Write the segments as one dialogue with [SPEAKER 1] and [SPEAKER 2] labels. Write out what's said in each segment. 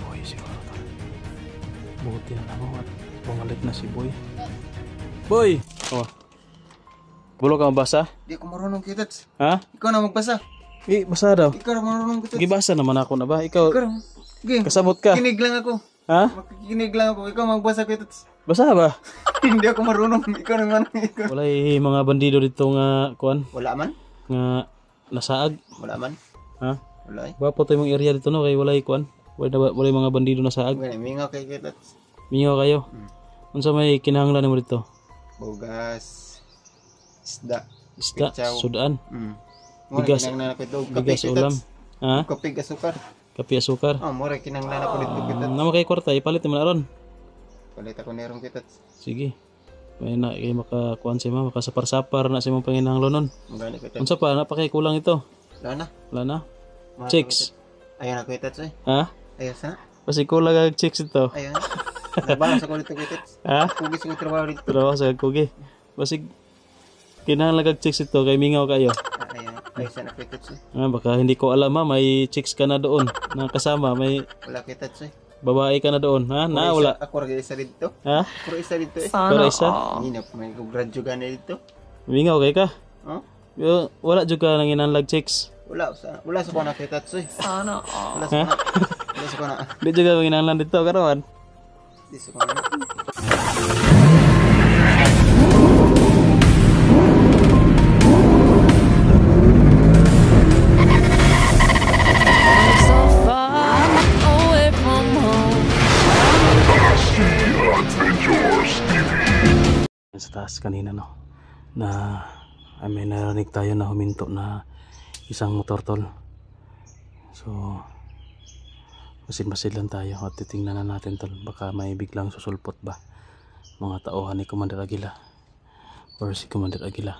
[SPEAKER 1] Boy siguro to. Buti na lang at bumalik na si Boy. Boy! Oh. Bulo ka mabasa?
[SPEAKER 2] Di ako marunong kitats.
[SPEAKER 1] Ha?
[SPEAKER 2] Ikaw na magbasa.
[SPEAKER 1] Basa daw.
[SPEAKER 2] Ikaw na marunong kitats.
[SPEAKER 1] Gibasa naman ako na ba? Ikaw,
[SPEAKER 2] Game.
[SPEAKER 1] kasabot ka.
[SPEAKER 2] Kinig lang ako.
[SPEAKER 1] Ha?
[SPEAKER 2] Makikinig lang ako. Ikaw magbasa kitats.
[SPEAKER 1] Basa ba?
[SPEAKER 2] Hindi ako marunong. Ikaw naman. Ikaw.
[SPEAKER 1] Wala mga bandido dito nga, kuan,
[SPEAKER 2] Wala man?
[SPEAKER 1] nga nasaag.
[SPEAKER 2] Wala man?
[SPEAKER 1] Ha?
[SPEAKER 2] Wala eh.
[SPEAKER 1] Bapo tayo mong area dito no, kay walay kuan. Wala mga bandido nasaag.
[SPEAKER 2] Wala, mingaw kay kitats.
[SPEAKER 1] Mingaw kayo. Unsa may kinahanglan mo dito?
[SPEAKER 2] Bugas. Isda.
[SPEAKER 1] Isda,
[SPEAKER 2] Pitsaw.
[SPEAKER 1] sudaan,
[SPEAKER 2] Bigas.
[SPEAKER 1] bigas ulam. Ha?
[SPEAKER 2] Kapig asukar.
[SPEAKER 1] Kape asukar.
[SPEAKER 2] Oh, mura kinanglan ako dito kitats.
[SPEAKER 1] Nama kay kwarta, ipalit mo na ron.
[SPEAKER 2] Palit ako nirong kitats.
[SPEAKER 1] Sige. May na kay makakuan si mama, makasapar-sapar na si mong panginahanglan nun.
[SPEAKER 2] Magani kitats.
[SPEAKER 1] Unsa pa, napakay kulang ito.
[SPEAKER 2] Wala na.
[SPEAKER 1] Wala na. Chicks.
[SPEAKER 2] Ayan ako kitats eh.
[SPEAKER 1] Ha?
[SPEAKER 2] Ayos na.
[SPEAKER 1] Kasi kulang ang chicks ito.
[SPEAKER 2] Ayun. Nagbalas ako dito kitats.
[SPEAKER 1] Ha?
[SPEAKER 2] Pugis ko trabaho dito.
[SPEAKER 1] Pero sa kugi. Basig kinahanglan kag chicks ito kay mingaw kayo.
[SPEAKER 2] Ayan. Ayos na kitats eh.
[SPEAKER 1] Baka hindi ko alam ha, may chicks ka na doon na kasama, may
[SPEAKER 2] Wala kitats eh.
[SPEAKER 1] babae ka na doon, ha? Na wala.
[SPEAKER 2] Ako rin isa dito.
[SPEAKER 1] Ha?
[SPEAKER 2] Ako rin isa dito eh.
[SPEAKER 1] Pero isa?
[SPEAKER 2] Hindi na may graduate na dito.
[SPEAKER 1] Mingaw kay ka.
[SPEAKER 2] Huh?
[SPEAKER 1] Wala jud ka nang inanlag chicks.
[SPEAKER 2] Wala sa ko na kitats eh.
[SPEAKER 3] Sana
[SPEAKER 2] Wala sa ko na. Wala sa ko na.
[SPEAKER 1] Di jud ka inanlag dito karon.
[SPEAKER 2] Di sa ko na.
[SPEAKER 3] so far away from home.
[SPEAKER 1] Sa taas kanina no, na may narinig tayo na huminto na isang motor tol. So masid-masid lang tayo at titingnan na natin tol, baka may biglang susulpot ba mga tauhan ni Commander Aguila or si Commander Aguila,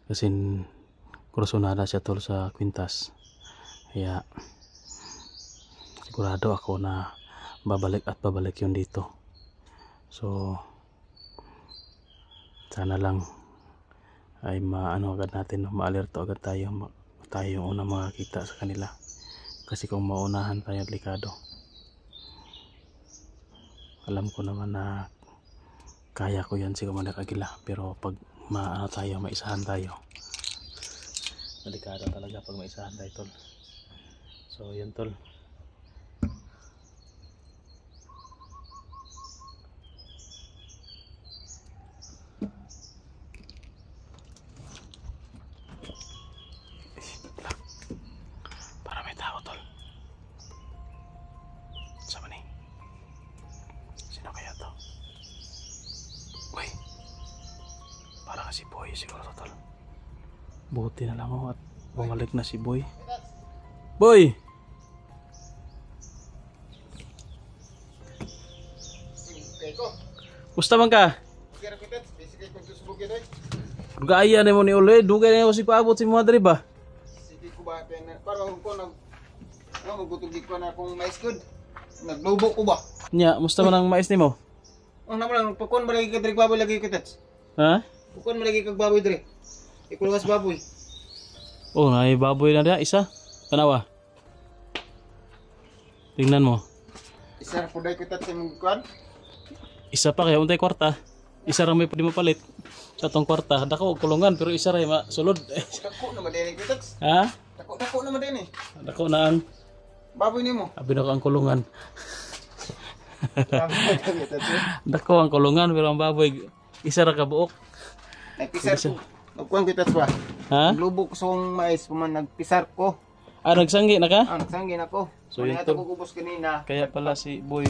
[SPEAKER 1] kasi kursunada siya tol sa kwintas, kaya sigurado ako na babalik at babalik yun dito. So sana lang ay maano agad natin, ma-alerto agad tayo, tayo yung unang makakita sa kanila, kasi kung maunahan tayo delikado. Alam ko naman na kaya ko yan si Commander Aguila, pero pag maano tayo, maisahan tayo, delikado talaga pag maisahan tayo tol. So yun tol. Para may tao tol. Sama ni. Sino kaya to? Uy. Para si Boy siguro to tol. Buti na lang at bumalik na si Boy. Boy! Gusto man ka?
[SPEAKER 2] Kira kitats, basically kung susubok ito eh.
[SPEAKER 1] Gaya na mo ni Ule, dugay na mo si paabot si mga ba?
[SPEAKER 2] Sige ko ba na parang ko nag magutugig ko na akong mais good. Naglobo ko ba?
[SPEAKER 1] Nya, musta man ang mais nimo?
[SPEAKER 2] Ang naman lang pagkon ba lagi ka diri baboy lagi kitats.
[SPEAKER 1] Ha?
[SPEAKER 2] Pagkon ba lagi kag baboy diri. Ikulwas baboy.
[SPEAKER 1] Oh, may baboy na dia isa. Tanawa. Tingnan mo.
[SPEAKER 2] Isa po dai kitats sa mong kuan.
[SPEAKER 1] Isa pa kaya untay kwarta. Isa ra may pwede mapalit. Sa tong kwarta, dako og kulungan pero isa ra masulod.
[SPEAKER 2] Dako naman din kitats.
[SPEAKER 1] Ha?
[SPEAKER 2] Dako naman din eh.
[SPEAKER 1] Dako na ang
[SPEAKER 2] Baboy nimo.
[SPEAKER 1] abi na ko ang kulungan.
[SPEAKER 2] Kitats.
[SPEAKER 1] Dako ang kulungan pero ang baboy isa ra ka buok.
[SPEAKER 2] Nagpisar ko. Nagkuan kitats ba?
[SPEAKER 1] Ha?
[SPEAKER 2] Naglubok sa akong mais puman nagpisar ko.
[SPEAKER 1] Ah, nagsanggi na ka?
[SPEAKER 2] Nagsangin ako.
[SPEAKER 1] So,
[SPEAKER 2] So
[SPEAKER 1] yun
[SPEAKER 2] ito
[SPEAKER 1] to.
[SPEAKER 2] ko kubos kanina.
[SPEAKER 1] Kaya pala si Boy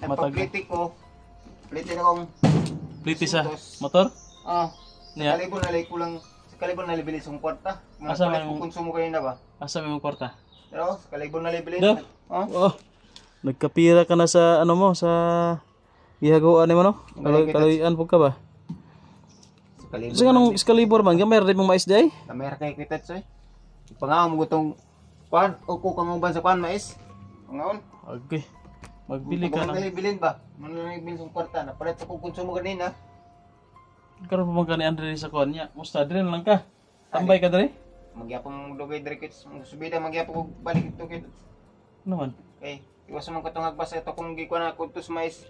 [SPEAKER 1] matag
[SPEAKER 2] Nagpapliti ko. Pliti na akong
[SPEAKER 1] pliti sa motor. Niya.
[SPEAKER 2] Kalibon na ko lang. Sa kalibon na libilis yung kwarta.
[SPEAKER 1] Asa man
[SPEAKER 2] Asa
[SPEAKER 1] yung-
[SPEAKER 2] konsumo kanina ba?
[SPEAKER 1] Asa may mong kwarta?
[SPEAKER 2] Pero sa kalibon na libilis.
[SPEAKER 1] Do? Oh. Nagkapira ka na sa ano mo, sa gihagawan mo no? Kaloyan po ka ba?
[SPEAKER 2] Sa kalibon.
[SPEAKER 1] Kasi anong Excalibur man, gamay rin mong mais day?
[SPEAKER 2] Kamera kay kitats eh. Pangaon mo gutong kuan o ko kang uban sa kuan mais. Pangaon.
[SPEAKER 1] Okay. Magbili ka ng...
[SPEAKER 2] Bilin ba? Manalibilin sa kwarta na palit ko konsumo kanina.
[SPEAKER 1] Karoon pa magkani Andre sa kuan niya. Musta dire lang ka? Tambay ka dire?
[SPEAKER 2] Magyapon mo dugay dire kits. Subida magyapon ko balik ito kitats.
[SPEAKER 1] Naman.
[SPEAKER 2] Kay iwas man ko tong agbasa ito kung gikuan ako tus mais.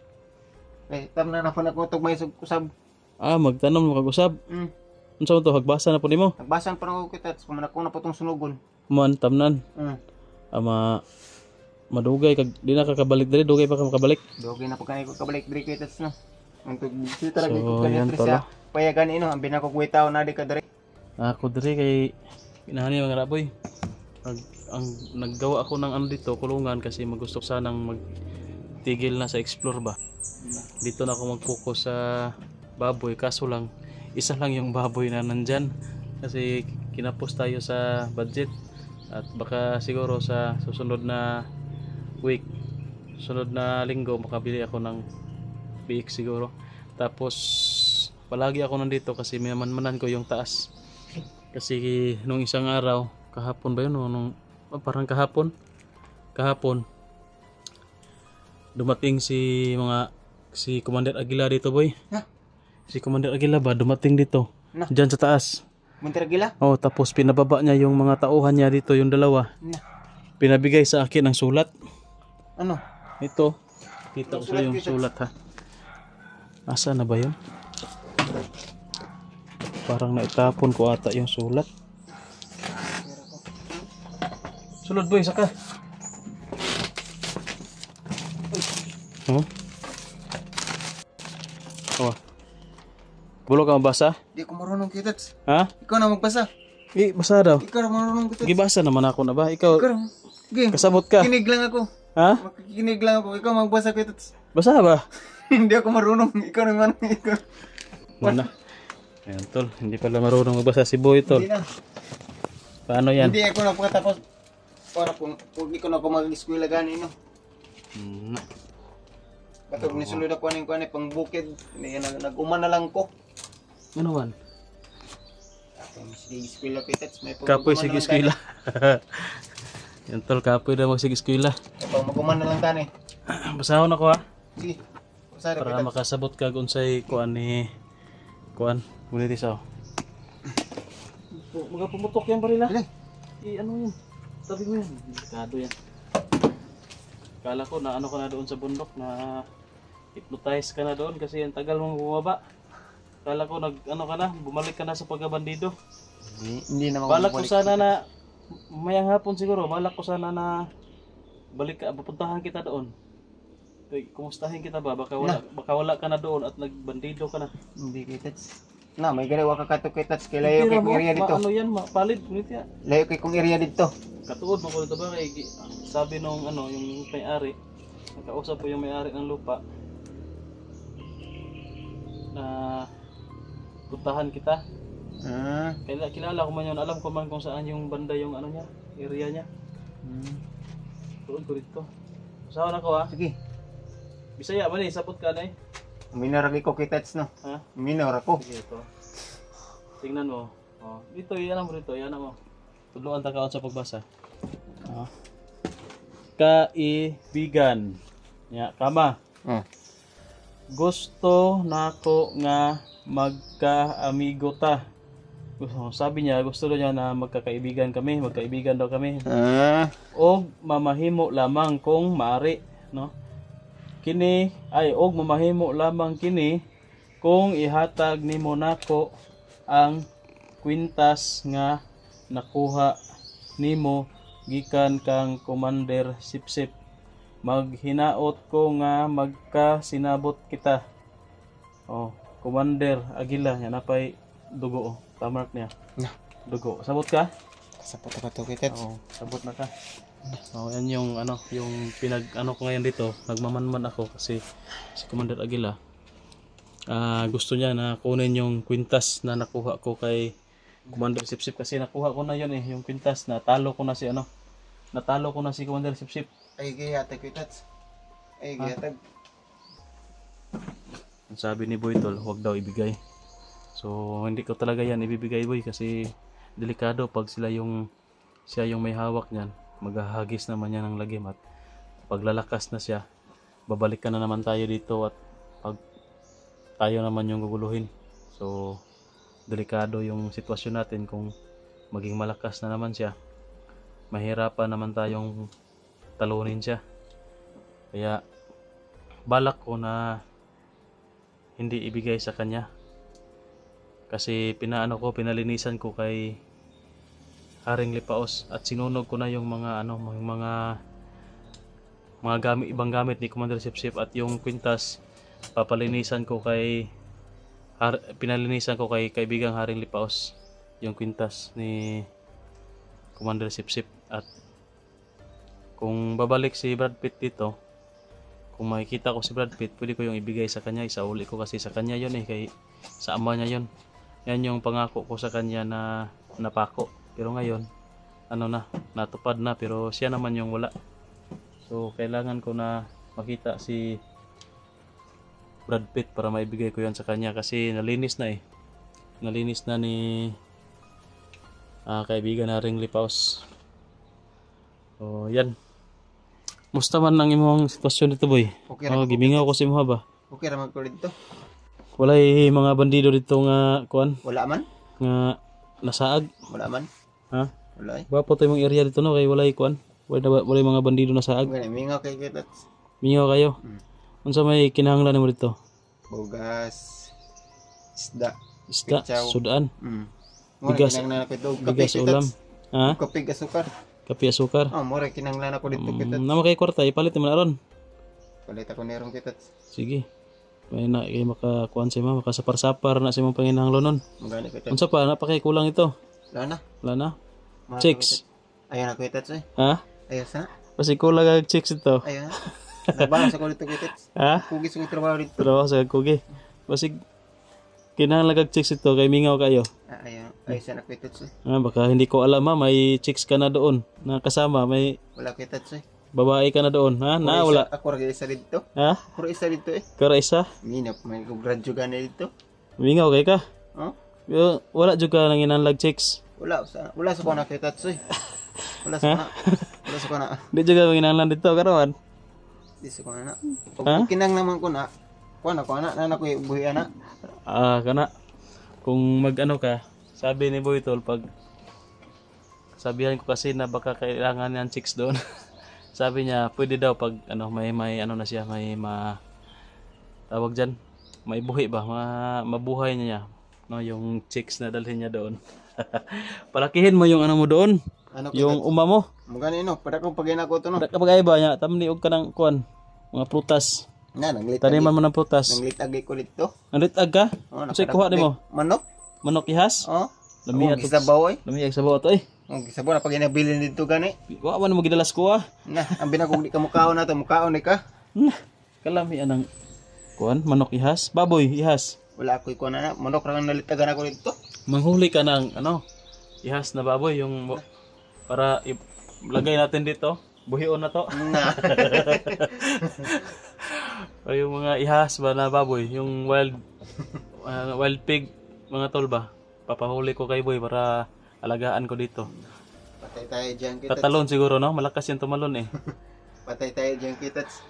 [SPEAKER 2] Kay tamna na po na ko tong mais ug usab.
[SPEAKER 1] Magtanom mo kag-usab. Unsa man to hagbasa na po nimo?
[SPEAKER 2] Nagbasan pa na ko kitats, kumanako na po tong sunugon.
[SPEAKER 1] Man tamnan. Madugay kag di na kakabalik diri, dugay pa ka makabalik.
[SPEAKER 2] Dugay na po kanay ko kabalik diri kitats no. Untog sita ra ko
[SPEAKER 1] yan
[SPEAKER 2] kanay
[SPEAKER 1] tala.
[SPEAKER 2] sa payagan ino, ang binako kuwitaw na di ka diri.
[SPEAKER 1] Ako diri kay pinahani mga raboy. Ang naggawa ako ng ano dito, kulungan kasi magusto ko sanang magtigil na sa explore ba. Dito na ako mag-focus sa baboy, kaso lang isa lang yung baboy na nandyan kasi kinapos tayo sa budget at baka siguro sa susunod na week, susunod na linggo makabili ako ng biik siguro. Tapos palagi ako nandito kasi may manmanan ko yung taas kasi nung isang araw kahapon ba yun parang kahapon dumating si Commander Aguila dito boy. Si Commander Aguila ba dumating dito diyan sa taas.
[SPEAKER 2] Muntir gila?
[SPEAKER 1] Tapos pinababa niya yung mga tauhan niya dito, yung dalawa. Pinabigay sa akin ang sulat.
[SPEAKER 2] Ano?
[SPEAKER 1] Ito. Kita ko sa yung sulat ha. Asa na ba yun? Parang naitapon ko ata yung sulat. Sulod boy, saka. Bulo ka mabasa?
[SPEAKER 2] Di ko marunong kitats.
[SPEAKER 1] Ha?
[SPEAKER 2] Ikaw na magbasa.
[SPEAKER 1] Basa daw.
[SPEAKER 2] Ikaw na marunong kitats.
[SPEAKER 1] Gibasa naman ako na ba? Ikaw, kasabot ka.
[SPEAKER 2] Kinig lang ako.
[SPEAKER 1] Ha?
[SPEAKER 2] Makikinig lang ako. Ikaw magbasa kitats.
[SPEAKER 1] Basa ba?
[SPEAKER 2] Hindi ako marunong. Ikaw naman. Ikaw.
[SPEAKER 1] Mana? Ayan tol, hindi pala marunong magbasa si Boy tol.
[SPEAKER 2] Hindi na.
[SPEAKER 1] Paano yan?
[SPEAKER 2] Hindi ako na pagkatapos. Para kung hindi ko na ako mag-eskwela gani no. Katog ni sulod ako ning kuan pang bukid. Nag-uman na lang ko.
[SPEAKER 1] Ano man?
[SPEAKER 2] Sige eskwela kitats.
[SPEAKER 1] Kapoy sige eskwela. Yan tol, kapoy na mo sige eskwela.
[SPEAKER 2] Pag mag-uman na lang tani.
[SPEAKER 1] Basahon ako ha.
[SPEAKER 2] Sige. Usara
[SPEAKER 1] Para makasabot ka kung sa'y kuan ni kuan. Bulitis ako. Mga pumutok yan barila. Ano yun? Sabi mo yan. Delikado yan. Kala ko na ano ka na doon sa bundok na hypnotize ka na doon kasi ang tagal mong bumaba. Kala ko ano ka na, bumalik ka na sa pagkabandido.
[SPEAKER 2] Hindi na
[SPEAKER 1] Balak ko sana na mayang hapon siguro, balak ko sana na balik ka, pupuntahan kita doon. Kumustahin kita ba? Baka wala ka na doon at nagbandido ka na.
[SPEAKER 2] Hindi kitats. Na, may galaw ka kato kitats kay layo kay kong area dito.
[SPEAKER 1] Ano yan, palid ngunit ya.
[SPEAKER 2] Layo kay kong area dito.
[SPEAKER 1] Katuod mo ko dito ba kay sabi nung yung may-ari, nakausap ko yung may-ari ng lupa na puntahan kita. Kilala ko man yun, alam ko man kung saan yung banda yung niya, area niya. Tuod ko dito. Usahan ako ha.
[SPEAKER 2] Sige.
[SPEAKER 1] Bisaya man sapot ka na
[SPEAKER 2] Minor ko kitats no.
[SPEAKER 1] Ha?
[SPEAKER 2] Minor ako.
[SPEAKER 1] Sige ito. Tingnan mo. Dito, yan mo dito, yan mo. Tudloan ta kaon sa pagbasa. Kaibigan. Ya, kama. Gusto nako nga magka-amigo ta. Sabi niya, gusto niya na magkakaibigan kami, magkaibigan daw kami. Og mamahimo lamang kung maari, no? Og mamahimo lamang kini kung ihatag nimo nako ang kwintas nga nakuha nimo gikan kang Commander Sipsip. Maghinaot ko nga magkasinabot kita. Commander Aguila, yan napay dugo. Tamark niya. Dugo. Sabot ka?
[SPEAKER 2] Sabot ka to kitats.
[SPEAKER 1] Sabot na ka. Yan yung yung ko ngayon dito. Nagmamanman ako kasi si Commander Aguila gusto niya na kunin yung kwintas na nakuha ko kay Commander Sipsip kasi nakuha ko na yun yung kwintas. Natalo ko na si Commander Sipsip.
[SPEAKER 2] Ay gihatag kitats. Ay gihatag.
[SPEAKER 1] Sabi ni Boy tol, huwag daw ibigay. So hindi ko talaga yan ibibigay boy kasi delikado pag siya yung may hawak niyan. Maghahagis naman yan ng lagim at paglalakas na siya, babalik ka na naman tayo dito at pag tayo naman yung guguluhin. So delikado yung sitwasyon natin kung maging malakas na naman siya. Mahirapan naman tayong talunin siya. Kaya balak ko na hindi ibigay sa kanya. Kasi pinalinisan ko kay Haring Lipaos at sinunog ko na yung mga mga gamit, ibang gamit ni Commander Sipsip, at yung kwintas pinalinisan ko kay kaibigang Haring Lipaos yung kwintas ni Commander Sipsip. At kung babalik si Brad Pitt dito, kung makikita ko si Brad Pitt, pwede ko yung ibigay sa kanya, isauli ko kasi sa kanya yun kay sa ama niya yun. Yan yung pangako ko sa kanya na napako, pero ngayon natupad na, pero siya naman yung wala. So kailangan ko na makita si Brad Pitt para maibigay ko yan sa kanya, kasi nalinis na ni kaibigan Haring Lipaos. So yan, musta man ang imong sitwasyon dito, boy?
[SPEAKER 2] Okay ra.
[SPEAKER 1] Gimingaw ko si mo ba?
[SPEAKER 2] Okay ra man ko dito.
[SPEAKER 1] Walay mga bandido dito nga kuan
[SPEAKER 2] Wala man?
[SPEAKER 1] nga nasaag.
[SPEAKER 2] Wala man?
[SPEAKER 1] Ha?
[SPEAKER 2] Wala eh.
[SPEAKER 1] Bapo tayo mong area dito no, kay walay kuan. Walay mga bandido nasaag.
[SPEAKER 2] Okay, mingaw kay Kitats.
[SPEAKER 1] Mingaw kayo. Unsa may kinahanglan nimo dito?
[SPEAKER 2] Bugas, isda,
[SPEAKER 1] Isda,
[SPEAKER 2] Pitsaw.
[SPEAKER 1] sudaan,
[SPEAKER 2] Bigas.
[SPEAKER 1] Bigas.
[SPEAKER 2] Kinanglan ako ito.
[SPEAKER 1] bigas, ulam. Ha?
[SPEAKER 2] Kapig asukar.
[SPEAKER 1] Kape, asukar.
[SPEAKER 2] Oh, mura kinanglan ako dito Kitats.
[SPEAKER 1] Nama kay kwarta ipalit mo na ron.
[SPEAKER 2] Palit ako nirong Kitats.
[SPEAKER 1] Sige. May na kay makakuan si mo, makasapar-sapar na si mo panginahanglan nun.
[SPEAKER 2] Magani Kitats.
[SPEAKER 1] Unsa pa na pa kay kulang ito?
[SPEAKER 2] Wala na.
[SPEAKER 1] Wala na.
[SPEAKER 2] Mahal
[SPEAKER 1] Chicks.
[SPEAKER 2] ako, Kitats. Ayun ako Kitats eh.
[SPEAKER 1] Ha?
[SPEAKER 2] Ayun sana.
[SPEAKER 1] Kasi kulang ang chicks ito.
[SPEAKER 2] Ayun. Nagbalas ako dito Kitats.
[SPEAKER 1] Ha?
[SPEAKER 2] Kugis ko trabaho dito.
[SPEAKER 1] Pero sa kugi. Basig kinahanglan kag chicks ito kay mingaw kayo.
[SPEAKER 2] Ayun. Ayun sana Kitats eh.
[SPEAKER 1] Baka hindi ko alam may chicks ka na doon na kasama, may
[SPEAKER 2] Wala Kitats eh.
[SPEAKER 1] babae ka na doon, ha? Na wala.
[SPEAKER 2] Ako rin isa dito.
[SPEAKER 1] Ha?
[SPEAKER 2] Ako rin isa dito eh.
[SPEAKER 1] Kara isa?
[SPEAKER 2] Minap, may gradyo ka na dito.
[SPEAKER 1] Mingaw kay ka?
[SPEAKER 2] Oh?
[SPEAKER 1] Wala jud ka nang inanlag chicks.
[SPEAKER 2] Wala sa ko na Kitats eh. Wala sa ko na.
[SPEAKER 1] Di jud ka inanlan dito karon.
[SPEAKER 2] Di sa ko na. Pag kinang naman ko na. Ko na ko buhi ana.
[SPEAKER 1] Kana kung mag-ano ka, sabi ni Boy Tol, pag sabihan ko kasi na baka kailangan ng chicks doon. Sabi niya, pwede daw pag may na siya, may tawag diyan, may buhi ba, mabuhay niya, no, yung chicks na dalhin niya doon. Palakihin mo yung mo doon, yung uma mo.
[SPEAKER 2] Mugani no, para kung pagina ko to no.
[SPEAKER 1] Pagay ba niya, tamni og kanang kuan, mga prutas.
[SPEAKER 2] Na nanglitag.
[SPEAKER 1] Taniman mo ng prutas.
[SPEAKER 2] Nanglitag ko dito.
[SPEAKER 1] Nalitag ka? Say kuha nimo.
[SPEAKER 2] Manok?
[SPEAKER 1] Manok ihas?
[SPEAKER 2] Oh.
[SPEAKER 1] Lamiyag
[SPEAKER 2] sa bawoy.
[SPEAKER 1] Lamiyag sa bawoy to eh.
[SPEAKER 2] Ang gisabaw na pag inabilin dito gani.
[SPEAKER 1] Wa man mo gidalas ko
[SPEAKER 2] Na, ang binakog di ka mukaon na to, mukaon ni ka.
[SPEAKER 1] Kalami anang kuan, manok ihas, baboy ihas.
[SPEAKER 2] Wala ko ikuan na, manok ra nalitagan ako dito.
[SPEAKER 1] Manghuli ka ng ihas na baboy yung para lagay natin dito. Buhion na to.
[SPEAKER 2] Na.
[SPEAKER 1] O yung mga ihas ba na baboy, yung wild pig, mga tol ba? Papahuli ko kay boy para alagaan ko dito.
[SPEAKER 2] Patay tayo diyan Kitats.
[SPEAKER 1] Tatalon siguro no, malakas yung tumalon eh.
[SPEAKER 2] Patay tayo diyan Kitats.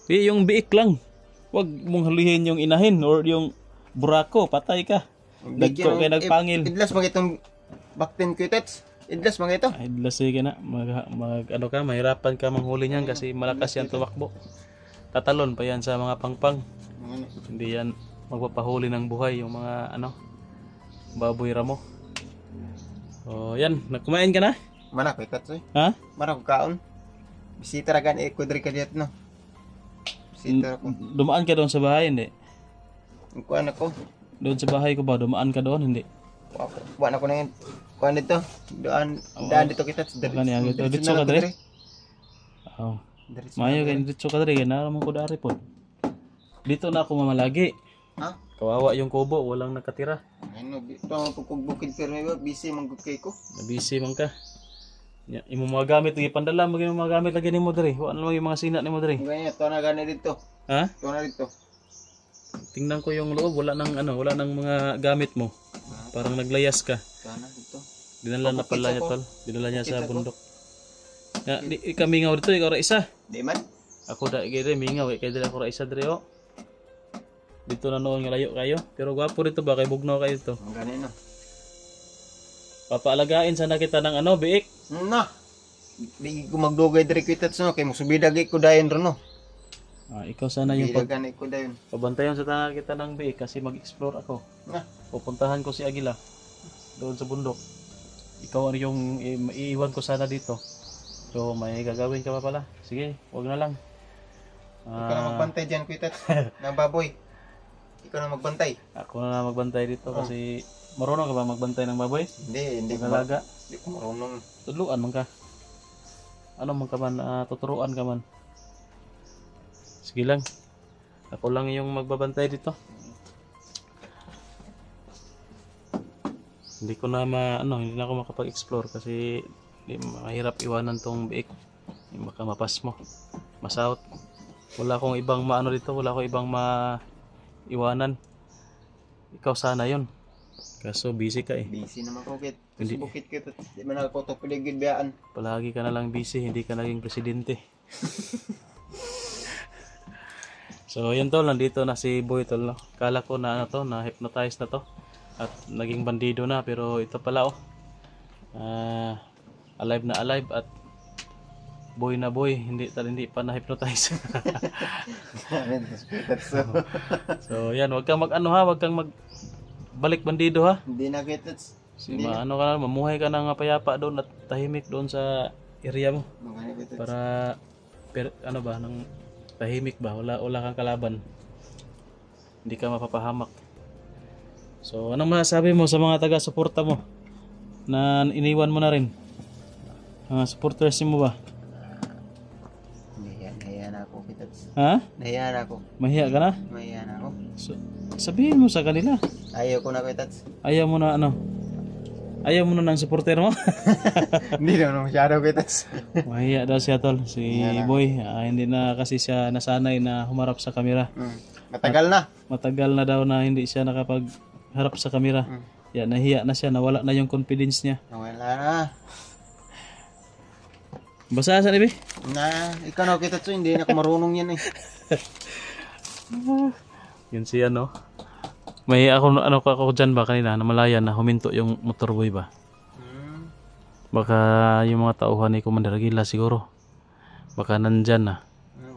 [SPEAKER 1] Yung biik lang. Wag mong hulihin yung inahin or yung burako, patay ka. Dagko kay nagpangil.
[SPEAKER 2] Idlas mag itong baktin Kitats. Idlas mga ito.
[SPEAKER 1] Idlas sige na, mahirapan ka manghuli niyan kasi malakas yan tumakbo. Tatalon pa yan sa mga pangpang. Hindi yan magpapahuli ng buhay yung mga baboy ramo. So yan, kumain ka na?
[SPEAKER 2] Mana ko Kitats eh.
[SPEAKER 1] Ha?
[SPEAKER 2] Mana ko kaon. Bisita ra gan kudri ka diet no. Bisita ko.
[SPEAKER 1] Dumaan ka doon sa bahay, hindi?
[SPEAKER 2] Kuan ako.
[SPEAKER 1] Doon sa bahay ko ba, dumaan ka doon, hindi?
[SPEAKER 2] Buwan ako na yun. Kuan dito. Daan dito Kitats.
[SPEAKER 1] Kani dito, dito ka dire. Oh. Mayo kay dito ka dire, naramon ko dari po. Dito na ako mamalagi.
[SPEAKER 2] Ha?
[SPEAKER 1] Kawawa yung kubo, walang nakatira.
[SPEAKER 2] Ano, pagkugbukid pero may busy manggukay ko.
[SPEAKER 1] Busy man ka. Imo mga gamit lagi pandala mo mga gamit lagi nimo diri. Wa na yung mga sina nimo diri.
[SPEAKER 2] Ganyan, to na gani dito.
[SPEAKER 1] Ha?
[SPEAKER 2] To na dito.
[SPEAKER 1] Tingnan ko yung loob, wala nang mga gamit mo. Parang naglayas ka.
[SPEAKER 2] Sana dito.
[SPEAKER 1] Dinala na pala niya tol. Dinala niya sa bundok. Di kami ngaw dito, ikaw ra isa.
[SPEAKER 2] Di man.
[SPEAKER 1] Ako da gire mingaw kay dili ako ra isa diri oh. Dito na noon nga layo kayo, pero gwapo dito ba kay bugnaw kayo to.
[SPEAKER 2] Ang gani no.
[SPEAKER 1] Papaalagain sana kita ng biik.
[SPEAKER 2] Na. Di ko magdugay diri kita no kay musubidagi ko dayon ron no.
[SPEAKER 1] Ikaw sana yung
[SPEAKER 2] Bidagan ko dayon.
[SPEAKER 1] pabantayan sa tanah kita ng biik kasi mag-explore ako.
[SPEAKER 2] Na.
[SPEAKER 1] Pupuntahan ko si Agila doon sa bundok. Ikaw yung iiwan ko sana dito. So may gagawin ka pa pala. Sige, wag na lang.
[SPEAKER 2] Ikaw na magbantay diyan kita na baboy. Ikaw na magbantay.
[SPEAKER 1] Ako na magbantay dito kasi marunong ka ba magbantay ng baboy?
[SPEAKER 2] Hindi
[SPEAKER 1] Magalaga.
[SPEAKER 2] Hindi ko marunong.
[SPEAKER 1] Tudluan man ka. Ano man ka man, tuturuan ka man. Sige lang. Ako lang yung magbabantay dito. Hindi ko na hindi na ako makapag-explore kasi mahirap iwanan tong biik. Baka mapas mo. Masaut. Wala akong ibang dito, wala akong ibang maiwanan. Ikaw sana yun. Kaso busy ka eh.
[SPEAKER 2] Busy naman ko kit.
[SPEAKER 1] Hindi.
[SPEAKER 2] Sa bukit kita. Di man ako to piligid biyaan.
[SPEAKER 1] Palagi ka na lang busy, hindi ka naging presidente. So yun tol, nandito na si Boy tol. No? Kala ko na na hypnotize na to. At naging bandido na, pero ito pala alive na alive at boy na boy, hindi pa na hypnotize. So yan, wag kang wag kang balik bandido ha.
[SPEAKER 2] Hindi na kita.
[SPEAKER 1] Mamuhay ka ng payapa doon at tahimik doon sa area mo. Para nang tahimik ba, wala kang kalaban. Hindi ka mapapahamak. So anong masasabi mo sa mga taga-suporta mo na iniwan mo na rin? Mga supporters mo ba?
[SPEAKER 2] Nahiya na ako kita.
[SPEAKER 1] Ha?
[SPEAKER 2] Nahiya na ako.
[SPEAKER 1] Mahiya ka na?
[SPEAKER 2] Nahiya na ako.
[SPEAKER 1] So, sabihin mo sa kanila.
[SPEAKER 2] Ayaw ko na kita.
[SPEAKER 1] Ayaw mo na Ayaw mo na ng supporter mo?
[SPEAKER 2] Hindi naman masyado kita.
[SPEAKER 1] Mahiya daw siya tol. Si Boy, hindi na kasi siya nasanay na humarap sa kamera.
[SPEAKER 2] Matagal na.
[SPEAKER 1] Matagal na daw na hindi siya nakapagharap sa kamera. Yan, nahiya na siya, nawala na yung confidence niya.
[SPEAKER 2] Wala na.
[SPEAKER 1] Basa sa nibi?
[SPEAKER 2] Ikaw na kita to, hindi na ako marunong yan eh.
[SPEAKER 1] Yun siya no. May ako dyan ba kanina, namalaya na huminto yung motorboy ba? Baka yung mga tauhan ni Commander Agila siguro. Baka nandyan na.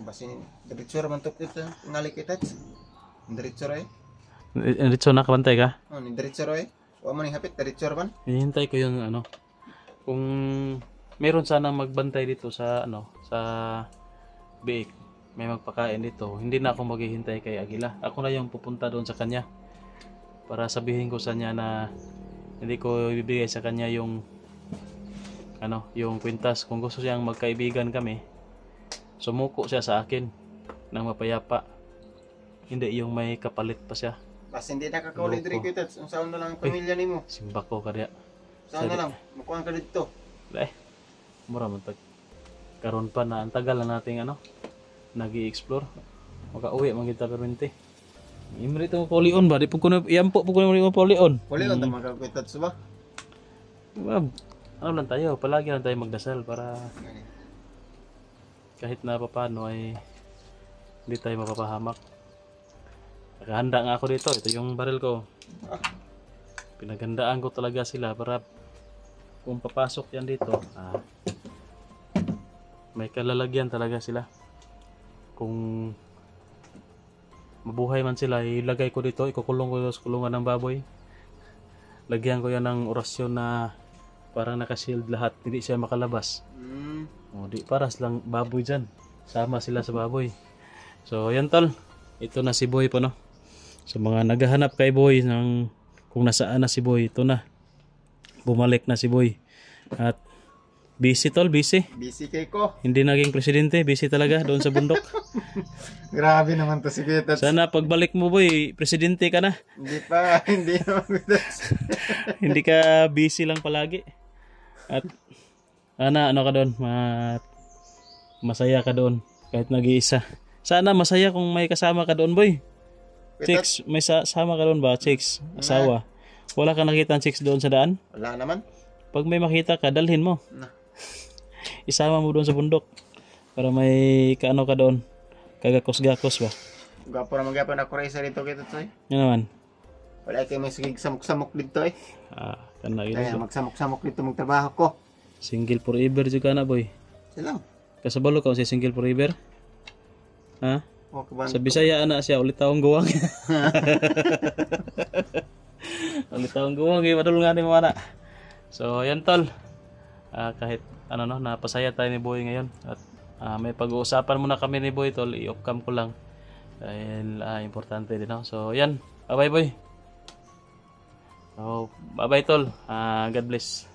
[SPEAKER 2] Basin, diretsura man to kita, ngali kita. Diretsura eh.
[SPEAKER 1] Diretso na, kabantay ka?
[SPEAKER 2] Ni diretsura eh. Huwag mo ning hapit, diretsura man.
[SPEAKER 1] Hihintay ko yung kung meron sanang magbantay dito sa sa biik, may magpakain dito, hindi na ako maghihintay kay Agila. Ako na yung pupunta doon sa kanya para sabihin ko sa kanya na hindi ko ibibigay sa kanya yung yung kwintas. Kung gusto siyang magkaibigan kami, sumuko siya sa akin ng mapayapa, hindi yung may kapalit pa siya.
[SPEAKER 2] Bas hindi na kakaulit diri kita. Ang saan na lang ang pamilya nimo.
[SPEAKER 1] Simba ko kaya.
[SPEAKER 2] Saan na lang, mukuha ka dito.
[SPEAKER 1] Mura man karon pa na ang tagal na nating nag-i-explore. Maka-uwi man kita permente. Imri to polion ba? Di po kuno iyampo po kuno mo polion.
[SPEAKER 2] Polion ta magkakitat sa ba?
[SPEAKER 1] Lang tayo, palagi lang tayo magdasal para kahit na paano ay hindi tayo mapapahamak. Nakahanda nga ako dito. Ito yung baril ko. Pinagandaan ko talaga sila para kung papasok yan dito, may kalalagyan talaga sila. Kung mabuhay man sila, ilagay ko dito, ikukulong ko sa kulungan ng baboy. Lagyan ko yan ng orasyon na parang nakashield lahat, hindi siya makalabas. Di paras lang baboy dyan. Sama sila sa baboy. So yan tol, ito na si Boy po no. So mga naghahanap kay Boy ng kung nasaan na si Boy, ito na. Bumalik na si Boy. At busy tol, busy.
[SPEAKER 2] Busy kay ko.
[SPEAKER 1] Hindi naging presidente, busy talaga doon sa bundok.
[SPEAKER 2] Grabe naman to si Kitats.
[SPEAKER 1] Sana pagbalik mo Boy, presidente ka na.
[SPEAKER 2] Hindi naman Kitats.
[SPEAKER 1] Hindi ka busy lang palagi. At ka doon, masaya ka doon kahit nag-iisa. Sana masaya kung may kasama ka doon Boy. Chicks, may sama ka doon ba? Chicks, asawa. Wala ka nakita ng chicks doon sa daan?
[SPEAKER 2] Wala naman.
[SPEAKER 1] Pag may makita ka, dalhin mo. Isama mo doon sa bundok. Para may ka doon. Kagakos-gakos ba?
[SPEAKER 2] Gwapo naman gapon ako rin sa rito Kitats eh.
[SPEAKER 1] Yan naman.
[SPEAKER 2] Wala kayo may sigig samok-samok dito eh.
[SPEAKER 1] Kana
[SPEAKER 2] Kaya
[SPEAKER 1] ito.
[SPEAKER 2] magsamok-samok dito magtrabaho ko.
[SPEAKER 1] Single forever juga na Boy.
[SPEAKER 2] Silang.
[SPEAKER 1] Kasabalo ka si single forever? Ha?
[SPEAKER 2] O kaban.
[SPEAKER 1] Sa Bisaya ana siya ulit taong guwang. Ulit taong guwang madulungan ni mo ana. So yan tol. Kahit ano no, napasaya tayo ni Boy ngayon at may pag-uusapan muna kami ni Boy tol, i-off cam ko lang. Dahil importante din no. So yan. Bye bye Boy. So bye bye tol. God bless.